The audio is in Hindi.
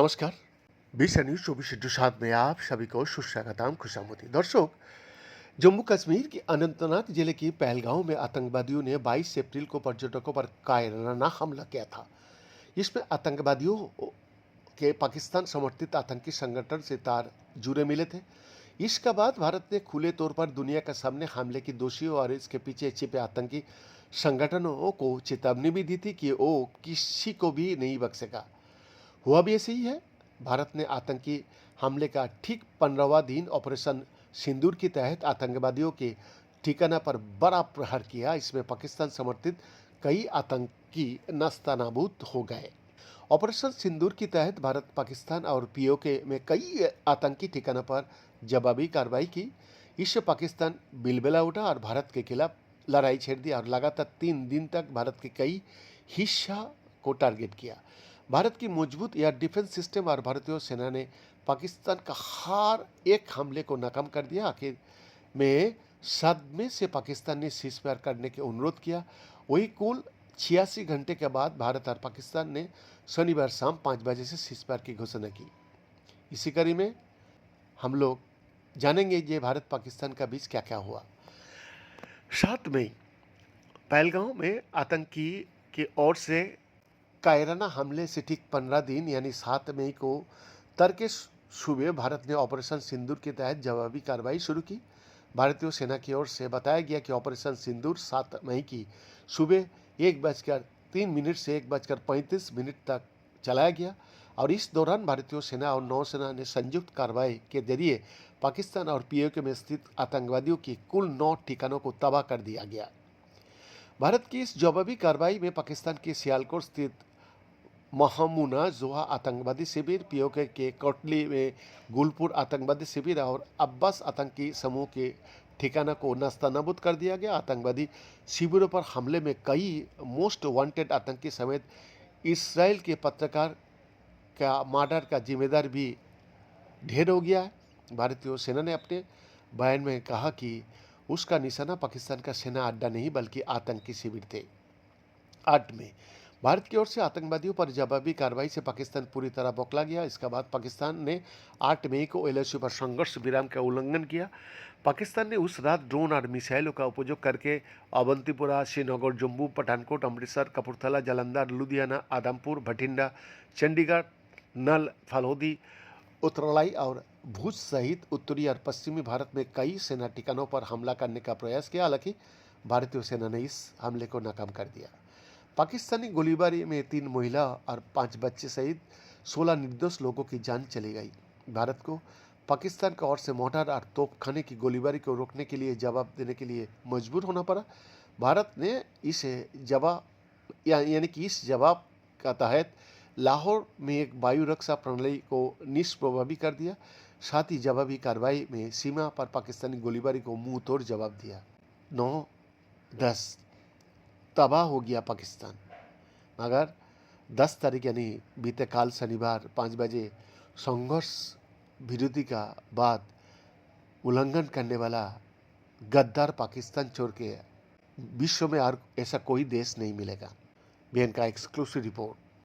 नमस्कार। बीसा न्यूज 24/7 में आप सभी को सुस्वागतम, खुशामदीद। दर्शक, जम्मू कश्मीर के अनंतनाग जिले की पहलगांव में आतंकवादियों ने 22 अप्रैल को पर्यटकों पर कायराना हमला किया था। इसमें आतंकवादियों के पाकिस्तान समर्थित आतंकी संगठन से तार जुड़े मिले थे। इसके बाद भारत ने खुले तौर पर दुनिया के सामने हमले की दोषियों और इसके पीछे छिपे आतंकी संगठनों को चेतावनी भी दी थी कि वो किसी को भी नहीं बख्शेगा। हुआ भी ऐसे ही है। भारत ने आतंकी हमले का ठीक 15वां दिन ऑपरेशन सिंदूर के तहत आतंकवादियों के ठिकाना पर बड़ा प्रहार किया। इसमें पाकिस्तान समर्थित कई आतंकी नस्तानाबूद हो गए। ऑपरेशन सिंदूर के तहत भारत, पाकिस्तान और पीओके में कई आतंकी ठिकानों पर जवाबी कार्रवाई की। इससे पाकिस्तान बिलबिला उठा और भारत के खिलाफ लड़ाई छेड़ दी और लगातार 3 दिन तक भारत के कई हिस्सा को टारगेट किया। भारत की मजबूत एयर डिफेंस सिस्टम और भारतीय सेना ने पाकिस्तान का हर एक हमले को नाकाम कर दिया। आखिर में सदमे से पाकिस्तान ने सीज फायर करने के अनुरोध किया। वही कुल 86 घंटे के बाद भारत और पाकिस्तान ने शनिवार शाम 5 बजे से सीज फायर की घोषणा की। इसी कड़ी में हम लोग जानेंगे ये भारत पाकिस्तान का बीच क्या क्या हुआ। 7 मई पहलगांव में आतंकी की ओर से कायराना हमले से ठीक 15 दिन यानी 7 मई को तड़के सुबह भारत ने ऑपरेशन सिंदूर के तहत जवाबी कार्रवाई शुरू की। भारतीय सेना की ओर से बताया गया कि ऑपरेशन सिंदूर 7 मई की सुबह 1:03 से 1:35 तक चलाया गया और इस दौरान भारतीय सेना और नौसेना ने संयुक्त कार्रवाई के जरिए पाकिस्तान और पीओके में स्थित आतंकवादियों की कुल 9 ठिकानों को तबाह कर दिया गया। भारत की इस जवाबी कार्रवाई में पाकिस्तान के सियालकोट स्थित महमूना जोहा आतंकवादी शिविर, पीओके के कोटली में गुलपुर आतंकवादी शिविर और अब्बास आतंकी समूह के ठिकाना को नस्तानाबूद कर दिया गया। आतंकवादी शिविरों पर हमले में कई मोस्ट वांटेड आतंकी समेत इसराइल के पत्रकार का मर्डर का जिम्मेदार भी ढेर हो गया है। भारतीय सेना ने अपने बयान में कहा कि उसका निशाना पाकिस्तान का सेना अड्डा नहीं बल्कि आतंकी शिविर थे। 8 में भारत की ओर से आतंकवादियों पर जवाबी कार्रवाई से पाकिस्तान पूरी तरह बौखला गया। इसके बाद पाकिस्तान ने 8 मई को एलओसी पर संघर्ष विराम का उल्लंघन किया। पाकिस्तान ने उस रात ड्रोन और मिसाइलों का उपयोग करके अवंतीपुरा, श्रीनगर, जम्मू, पठानकोट, अमृतसर, कपूरथला, जालंधर, लुधियाना, आदमपुर, भटिंडा, चंडीगढ़, नल, फलौदी, उत्तरलाई और भुज सहित उत्तरी और पश्चिमी भारत में कई सेना ठिकानों पर हमला करने का प्रयास किया। हालांकि भारतीय सेना ने इस हमले को नाकाम कर दिया। पाकिस्तानी गोलीबारी में 3 महिला और 5 बच्चे सहित 16 निर्दोष लोगों की जान चली गई। भारत को पाकिस्तान की ओर से मोर्टार और तोपखाने की गोलीबारी को रोकने के लिए जवाब देने के लिए मजबूर होना पड़ा। भारत ने इसे यानी कि इस जवाब का तहत लाहौर में एक वायु रक्षा प्रणाली को निष्प्रभावी कर दिया। साथ ही जवाबी कार्रवाई में सीमा पर पाकिस्तानी गोलीबारी को मुंह तोड़ जवाब दिया। 9-10 तबाह हो गया पाकिस्तान। मगर 10 तारीख यानी बीते काल शनिवार 5 बजे संघर्ष विरोधी का बाद उल्लंघन करने वाला गद्दार पाकिस्तान छोड़ के विश्व में और ऐसा कोई देश नहीं मिलेगा। बीएन का एक्सक्लूसिव रिपोर्ट।